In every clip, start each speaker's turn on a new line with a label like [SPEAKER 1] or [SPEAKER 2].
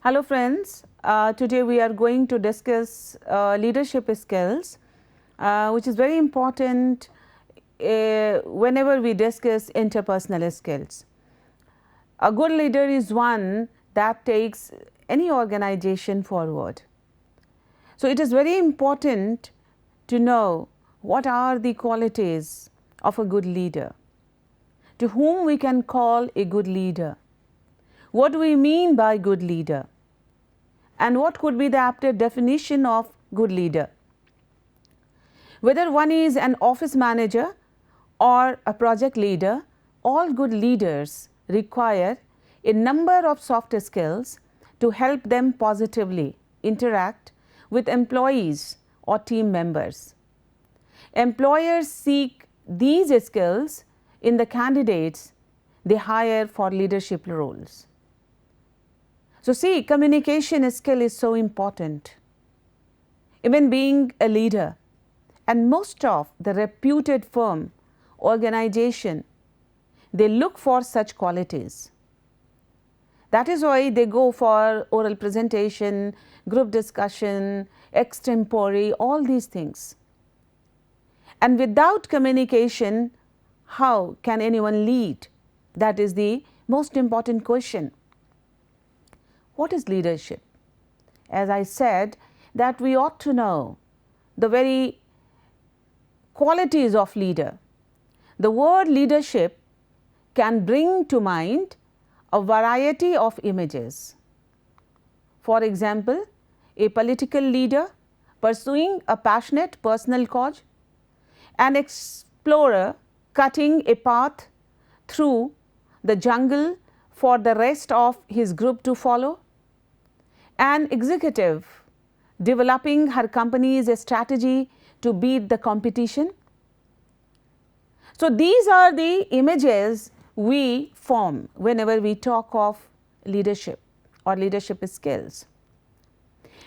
[SPEAKER 1] Hello friends, today we are going to discuss leadership skills, which is very important whenever we discuss interpersonal skills. A good leader is one that takes any organization forward. So, it is very important to know what are the qualities of a good leader, to whom we can call a good leader, what do we mean by good leader, and what could be the apt definition of good leader. Whether one is an office manager or a project leader, all good leaders require a number of soft skills to help them positively interact with employees or team members. Employers seek these skills in the candidates they hire for leadership roles. So, see, communication skill is so important. Even being a leader, and most of the reputed firm, organization, they look for such qualities. That is why they go for oral presentation, group discussion, extempore, all these things. And without communication, how can anyone lead? That is the most important question. What is leadership? As I said, that we ought to know the very qualities of leader. The word leadership can bring to mind a variety of images. For example, a political leader pursuing a passionate personal cause, an explorer cutting a path through the jungle for the rest of his group to follow, an executive developing her company's strategy to beat the competition. So, these are the images we form whenever we talk of leadership or leadership skills.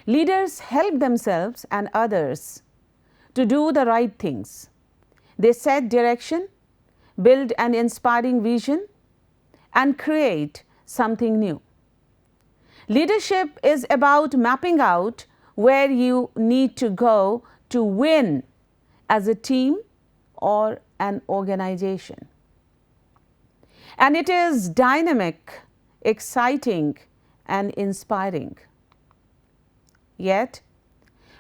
[SPEAKER 1] Leaders help themselves and others to do the right things. They set direction, build an inspiring vision, and create something new. Leadership is about mapping out where you need to go to win as a team or an organization. And it is dynamic, exciting, and inspiring. Yet,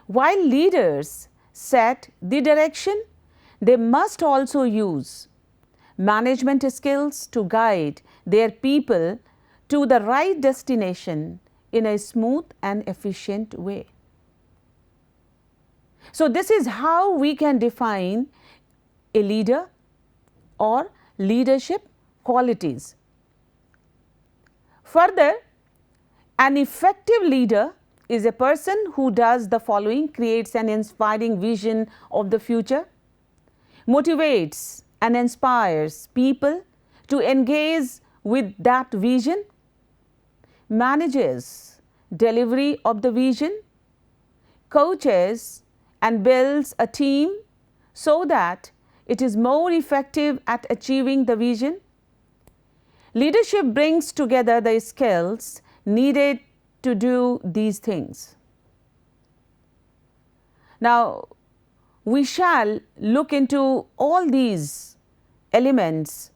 [SPEAKER 1] while leaders set the direction, they must also use management skills to guide their people to the right destination in a smooth and efficient way. So, this is how we can define a leader or leadership qualities. Further, an effective leader is a person who does the following: creates an inspiring vision of the future, motivates and inspires people to engage with that vision, manages delivery of the vision, coaches and builds a team so that it is more effective at achieving the vision. Leadership brings together the skills needed to do these things. Now, we shall look into all these elements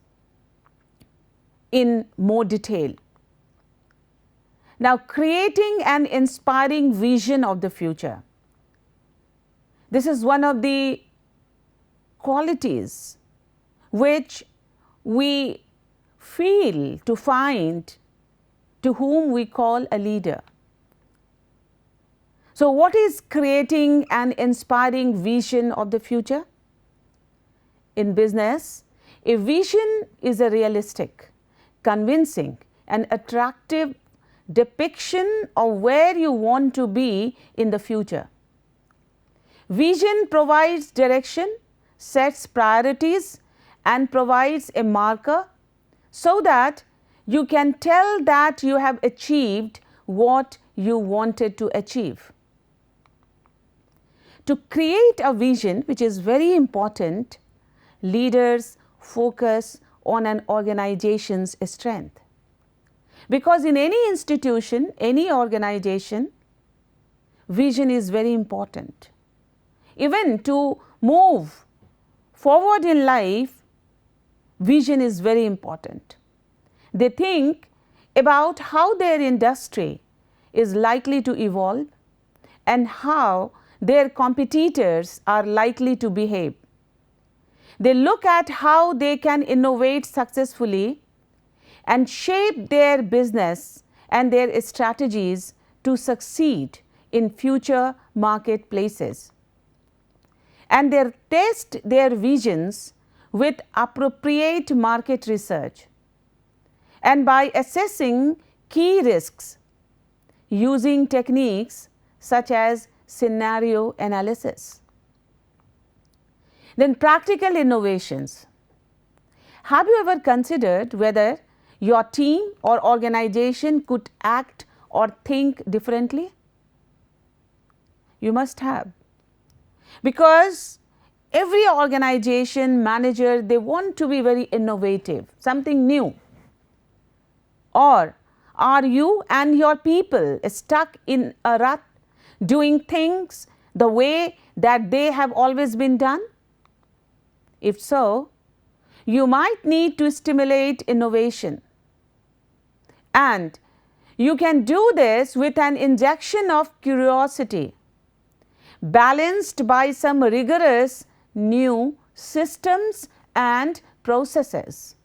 [SPEAKER 1] in more detail. Now, creating an inspiring vision of the future. This is one of the qualities which we feel to find to whom we call a leader. So, what is creating an inspiring vision of the future? In business, a vision is a realistic, convincing, and attractive depiction of where you want to be in the future. Vision provides direction, sets priorities, and provides a marker so that you can tell that you have achieved what you wanted to achieve. To create a vision, which is very important, leaders focus on an organization's strength. Because in any institution, any organization, vision is very important. Even to move forward in life, vision is very important. They think about how their industry is likely to evolve and how their competitors are likely to behave. They look at how they can innovate successfully and shape their business and their strategies to succeed in future marketplaces. And they test their visions with appropriate market research and by assessing key risks using techniques such as scenario analysis. Then practical innovations. Have you ever considered whether your team or organization could act or think differently? You must have. Because every organization manager, they want to be very innovative, something new. Or are you and your people stuck in a rut doing things the way that they have always been done? If so, you might need to stimulate innovation. And you can do this with an injection of curiosity, balanced by some rigorous new systems and processes.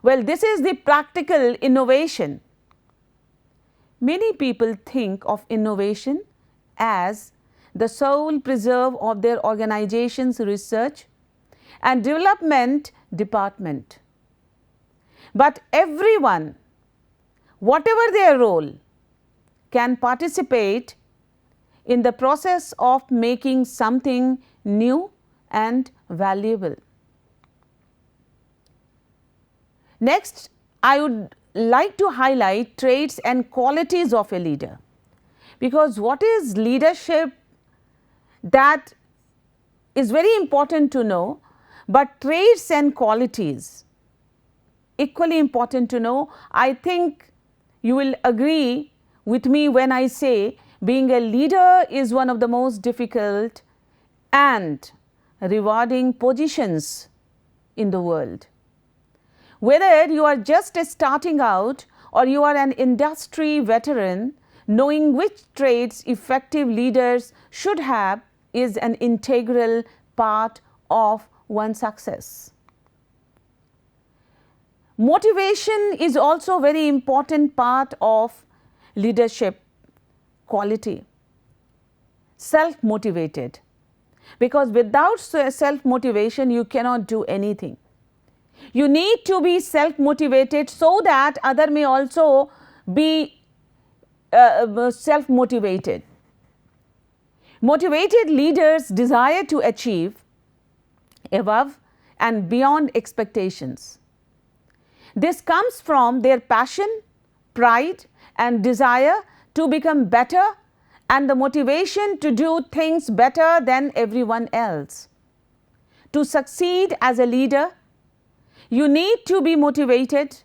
[SPEAKER 1] Well, this is the practical innovation. Many people think of innovation as the sole preserve of their organization's research and development department. But everyone, whatever their role, can participate in the process of making something new and valuable. Next, I would like to highlight traits and qualities of a leader, because what is leadership, that is very important to know, but traits and qualities equally important to know. I think you will agree with me when I say being a leader is one of the most difficult and rewarding positions in the world. Whether you are just starting out or you are an industry veteran, knowing which traits effective leaders should have is an integral part of one's success. Motivation is also a very important part of leadership quality. Self-motivated, because without self-motivation you cannot do anything. You need to be self-motivated so that others may also be self-motivated. Motivated leaders desire to achieve above and beyond expectations. This comes from their passion, pride, and desire to become better and the motivation to do things better than everyone else. To succeed as a leader, you need to be motivated,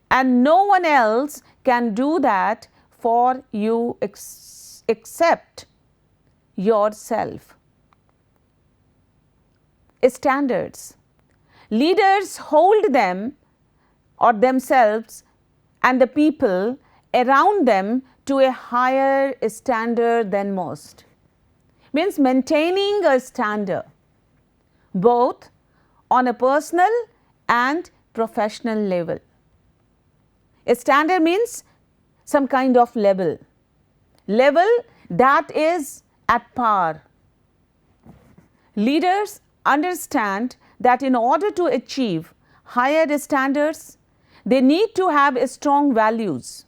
[SPEAKER 1] and no one else can do that for you except yourself. Standards. Leaders hold them or themselves and the people around them to a higher standard than most. Means maintaining a standard both on a personal and professional level. A standard means some kind of level that is at par. Leaders understand that in order to achieve higher standards, they need to have strong values,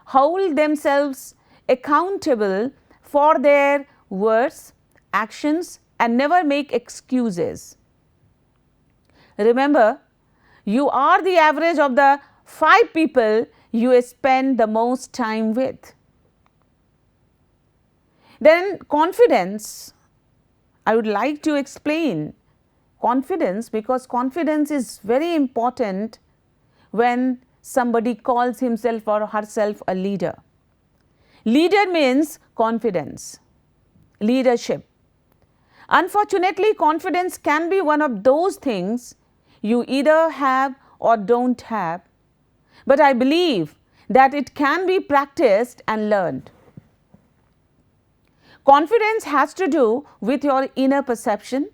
[SPEAKER 1] hold themselves accountable for their words, actions, and never make excuses. Remember, you are the average of the 5 people you spend the most time with. Then confidence. I would like to explain confidence, because confidence is very important when somebody calls himself or herself a leader. Leader means confidence, leadership. Unfortunately, confidence can be one of those things you either have or don't have, but I believe that it can be practiced and learned. Confidence has to do with your inner perception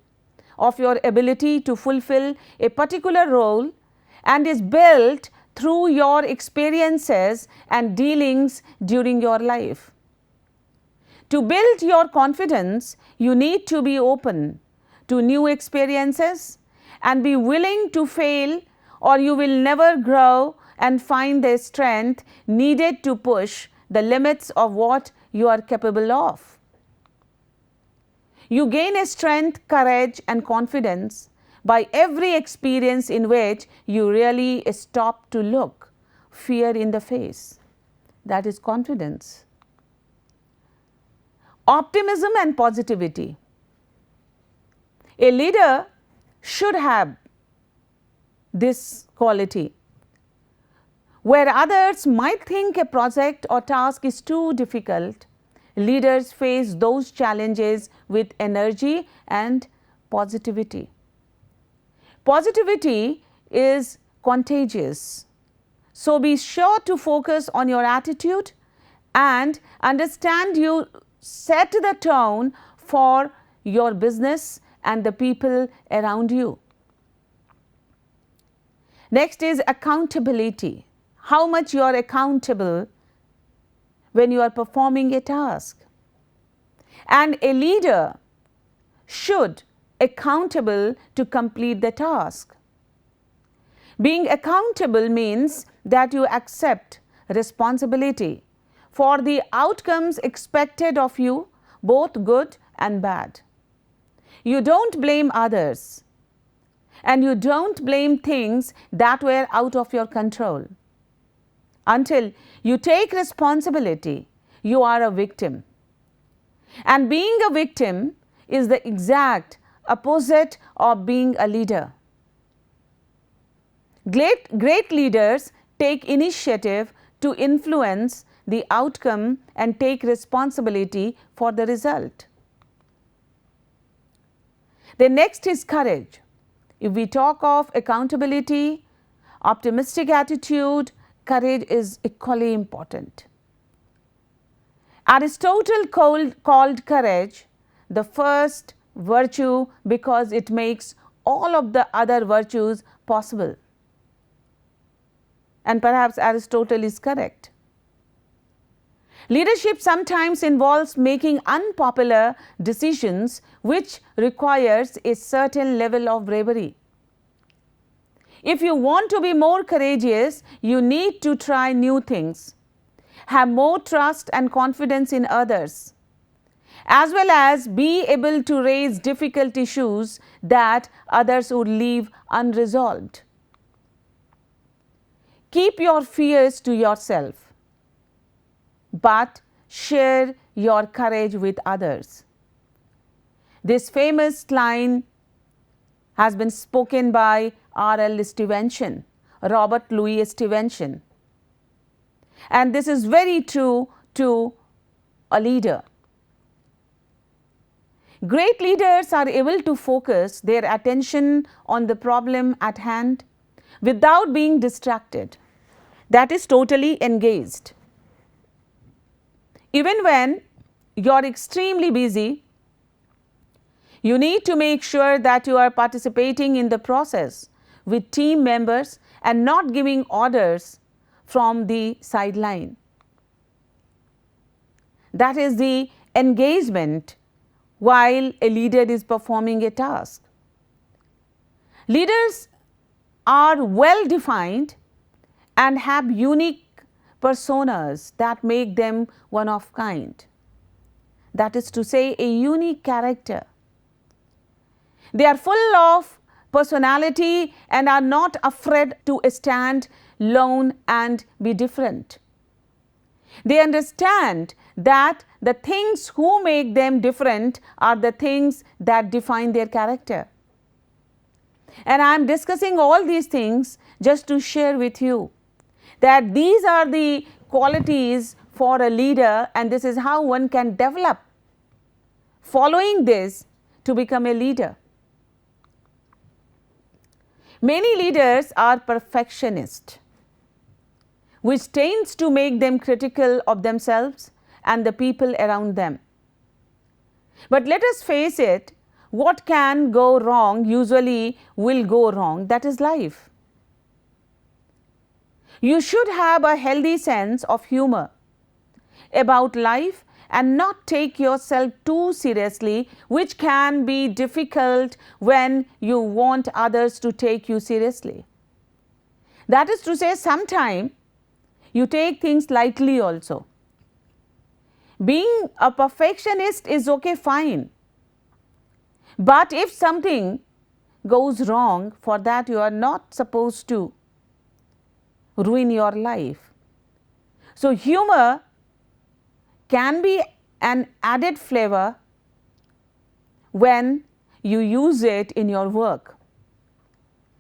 [SPEAKER 1] of your ability to fulfill a particular role and is built through your experiences and dealings during your life. To build your confidence, you need to be open to new experiences and be willing to fail, or you will never grow and find the strength needed to push the limits of what you are capable of. You gain a strength, courage and confidence by every experience in which you really stop to look fear in the face. That is confidence. Optimism and positivity. A leader should have this quality. Where others might think a project or task is too difficult, leaders face those challenges with energy and positivity. Positivity is contagious. So be sure to focus on your attitude and understand you set the tone for your business and the people around you. Next is accountability. How much you are accountable when you are performing a task. And a leader should accountable to complete the task. Being accountable means that you accept responsibility for the outcomes expected of you, both good and bad. You don't blame others, and you don't blame things that were out of your control. Until you take responsibility, you are a victim. And being a victim is the exact opposite of being a leader. Great leaders take initiative to influence the outcome and take responsibility for the result. The next is courage. If we talk of accountability, optimistic attitude, courage is equally important. Aristotle called courage the first virtue because it makes all of the other virtues possible. And perhaps Aristotle is correct. Leadership sometimes involves making unpopular decisions, which requires a certain level of bravery. If you want to be more courageous, you need to try new things, have more trust and confidence in others, as well as be able to raise difficult issues that others would leave unresolved. Keep your fears to yourself, but share your courage with others. This famous line has been spoken by R.L. Stevenson, Robert Louis Stevenson. And this is very true to a leader. Great leaders are able to focus their attention on the problem at hand without being distracted. That is totally engaged. Even when you are extremely busy, you need to make sure that you are participating in the process with team members and not giving orders from the sideline. That is the engagement while a leader is performing a task. Leaders are well defined and have unique personas that make them one of kind. That is to say, a unique character. They are full of personality and are not afraid to stand alone and be different. They understand that the things who make them different are the things that define their character. And I am discussing all these things just to share with you that these are the qualities for a leader, and this is how one can develop following this to become a leader. Many leaders are perfectionists, which tends to make them critical of themselves and the people around them. But let us face it, what can go wrong usually will go wrong. That is life. You should have a healthy sense of humor about life and not take yourself too seriously, which can be difficult when you want others to take you seriously. That is to say, sometimes you take things lightly also. Being a perfectionist is okay, fine. But if something goes wrong, for that you are not supposed to ruin your life. So humor can be an added flavor when you use it in your work.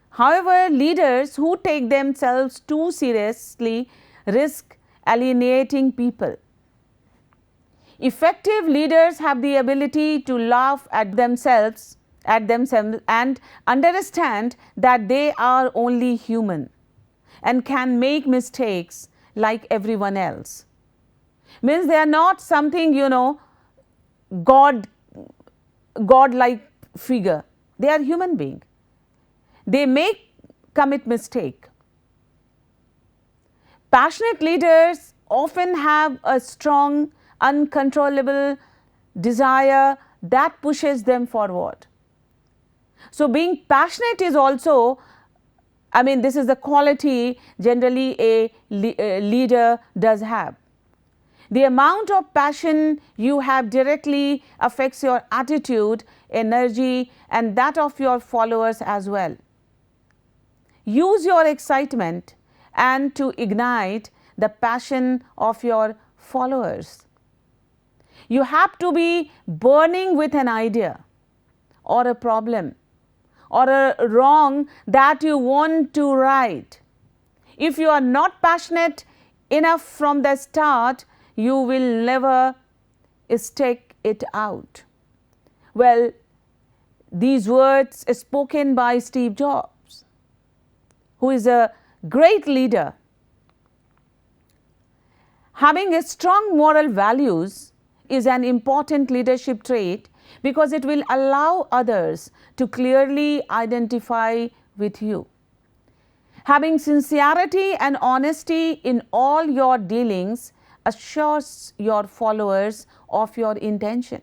[SPEAKER 1] However, leaders who take themselves too seriously risk alienating people. Effective leaders have the ability to laugh at themselves and understand that they are only human and can make mistakes like everyone else. Means they are not something, God-like figure. They are human being. They may commit mistake. Passionate leaders often have a strong, uncontrollable desire that pushes them forward. So being passionate is also, this is the quality generally a leader does have. The amount of passion you have directly affects your attitude, energy, and that of your followers as well. Use your excitement and to ignite the passion of your followers. You have to be burning with an idea or a problem or a wrong that you want to right. If you are not passionate enough from the start, you will never stick it out. Well, these words are spoken by Steve Jobs, who is a great leader. Having a strong moral values is an important leadership trait because it will allow others to clearly identify with you. Having sincerity and honesty in all your dealings assures your followers of your intention.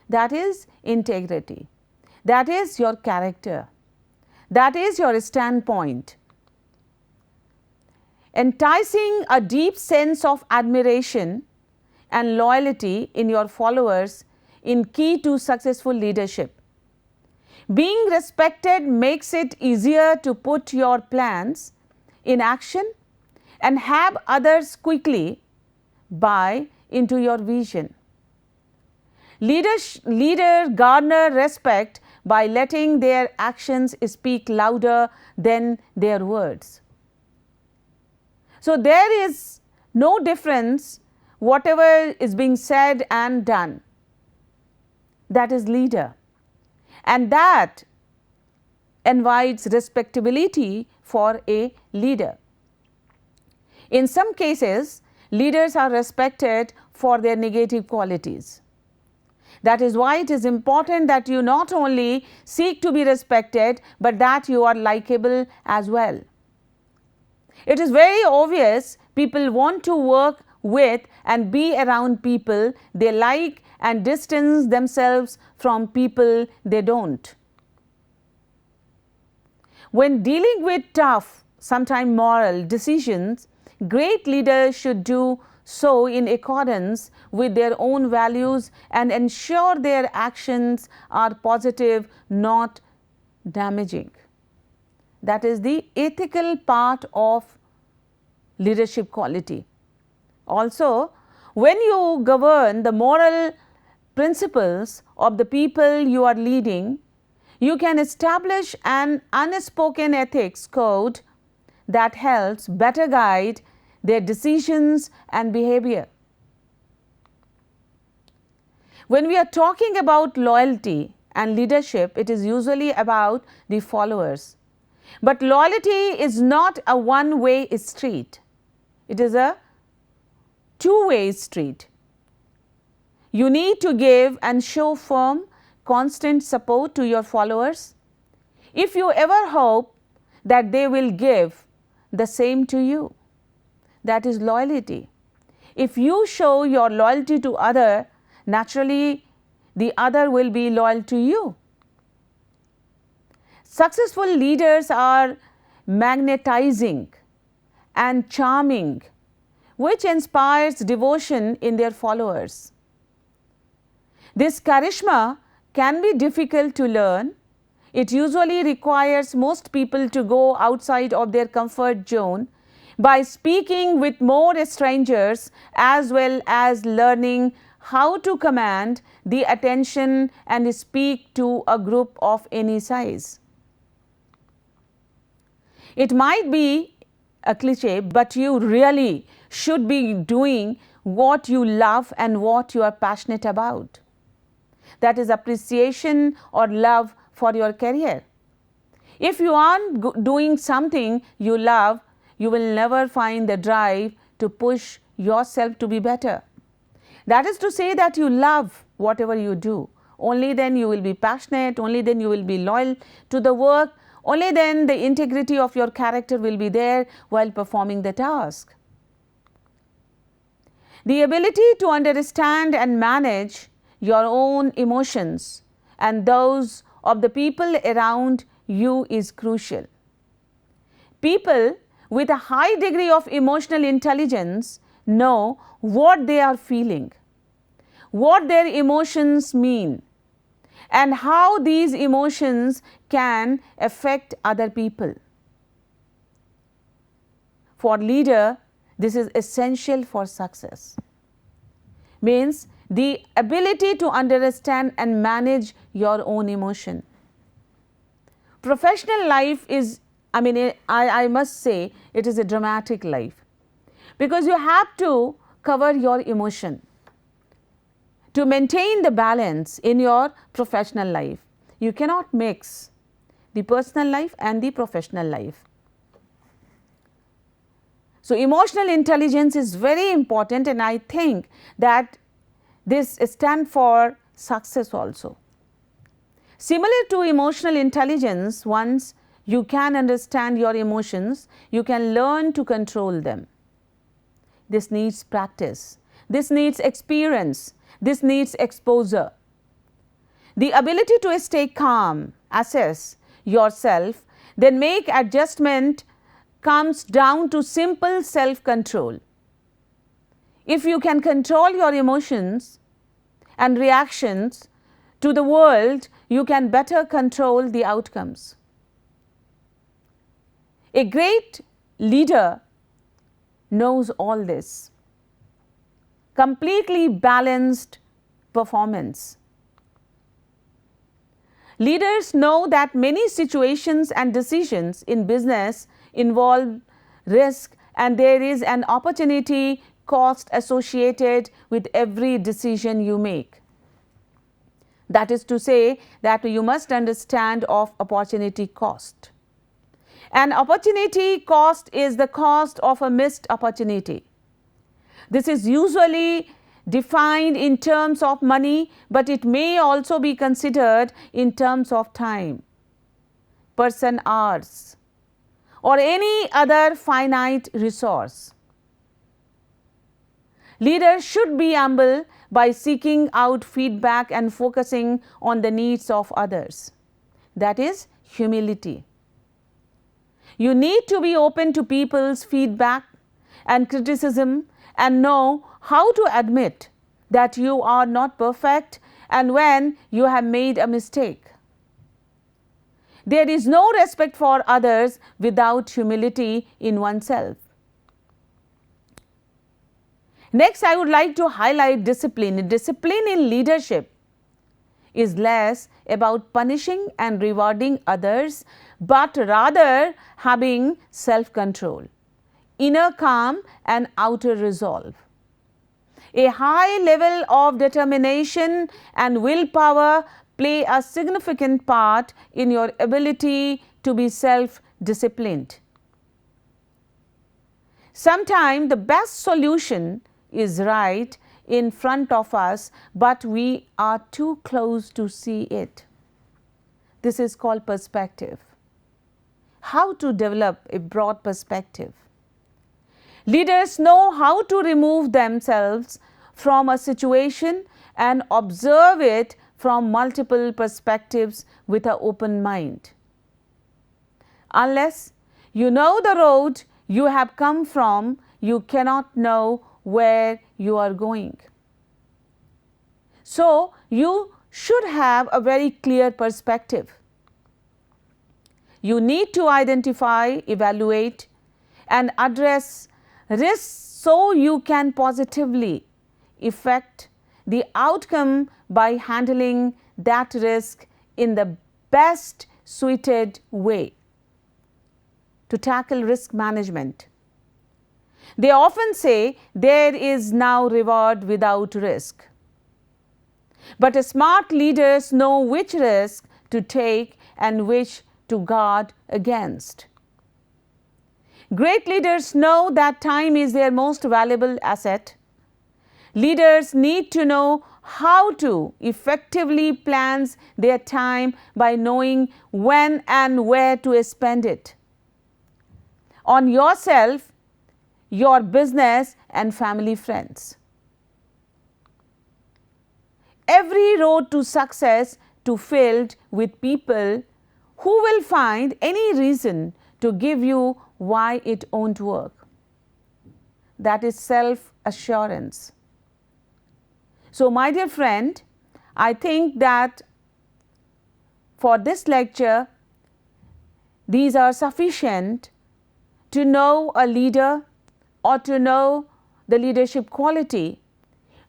[SPEAKER 1] That is integrity. That is your character. That is your standpoint. Enticing a deep sense of admiration and loyalty in your followers is key to successful leadership. Being respected makes it easier to put your plans in action and have others quickly buy into your vision. Leaders garner respect by letting their actions speak louder than their words. So there is no difference whatever is being said and done. That is leader. And that invites respectability for a leader. In some cases, leaders are respected for their negative qualities. That is why it is important that you not only seek to be respected, but that you are likable as well. It is very obvious people want to work with and be around people they like and distance themselves from people they don't. When dealing with tough, sometimes moral decisions, great leaders should do so in accordance with their own values and ensure their actions are positive, not damaging. That is the ethical part of leadership quality. Also, when you govern the moral principles of the people you are leading, you can establish an unspoken ethics code that helps better guide their decisions and behavior. When we are talking about loyalty and leadership, it is usually about the followers. But loyalty is not a one-way street. It is a two-way street. You need to give and show firm, constant support to your followers. If you ever hope that they will give the same to you, that is loyalty. If you show your loyalty to other, naturally the other will be loyal to you. Successful leaders are magnetizing and charming, which inspires devotion in their followers. This charisma can be difficult to learn. It usually requires most people to go outside of their comfort zone by speaking with more strangers, as well as learning how to command the attention and speak to a group of any size. It might be a cliche, but you really should be doing what you love and what you are passionate about. That is appreciation or love for your career. If you aren't doing something you love, you will never find the drive to push yourself to be better. That is to say that you love whatever you do. Only then you will be passionate, only then you will be loyal to the work, only then the integrity of your character will be there while performing the task. The ability to understand and manage your own emotions and those of the people around you is crucial. People with a high degree of emotional intelligence know what they are feeling, what their emotions mean, and how these emotions can affect other people. For leader, this is essential for success. Means the ability to understand and manage your own emotion. Professional life is, I must say, it is a dramatic life, because you have to cover your emotion. To maintain the balance in your professional life, you cannot mix the personal life and the professional life. So, emotional intelligence is very important, and I think that this stands for success also. Similar to emotional intelligence, once you can understand your emotions, you can learn to control them. This needs practice, this needs experience, this needs exposure. The ability to stay calm, assess yourself, then make adjustment comes down to simple self-control. If you can control your emotions and reactions to the world, you can better control the outcomes. A great leader knows all this. Completely balanced performance. Leaders know that many situations and decisions in business involve risk, and there is an opportunity cost associated with every decision you make. That is to say that you must understand of opportunity cost. An opportunity cost is the cost of a missed opportunity. This is usually defined in terms of money, but it may also be considered in terms of time, person hours, or any other finite resource. Leaders should be humble by seeking out feedback and focusing on the needs of others. That is humility. You need to be open to people's feedback and criticism and know how to admit that you are not perfect and when you have made a mistake. There is no respect for others without humility in oneself. Next, I would like to highlight discipline. Discipline in leadership is less about punishing and rewarding others, but rather having self-control, inner calm and outer resolve. A high level of determination and willpower play a significant part in your ability to be self-disciplined. Sometimes the best solution is right in front of us, but we are too close to see it. This is called perspective. How to develop a broad perspective? Leaders know how to remove themselves from a situation and observe it from multiple perspectives with an open mind. Unless you know the road you have come from, you cannot know where you are going. So, you should have a very clear perspective. You need to identify, evaluate and address risks so you can positively affect the outcome by handling that risk in the best suited way. To tackle risk management, they often say there is no reward without risk. But smart leaders know which risk to take and which to guard against. Great leaders know that time is their most valuable asset. Leaders need to know how to effectively plan their time by knowing when and where to spend it on yourself, your business and family friends. Every road to success to filled with people who will find any reason to give you why it won't work. That is self-assurance. So, my dear friend, I think that for this lecture, these are sufficient to know a leader or to know the leadership quality.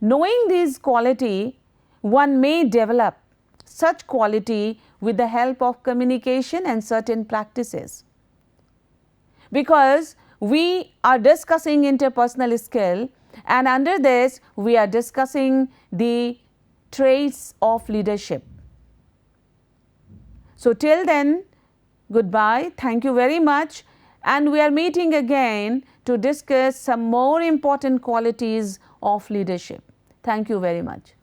[SPEAKER 1] Knowing these quality, one may develop such quality with the help of communication and certain practices. Because we are discussing interpersonal skill, and under this we are discussing the traits of leadership. So, till then, goodbye, thank you very much, and we are meeting again to discuss some more important qualities of leadership. Thank you very much.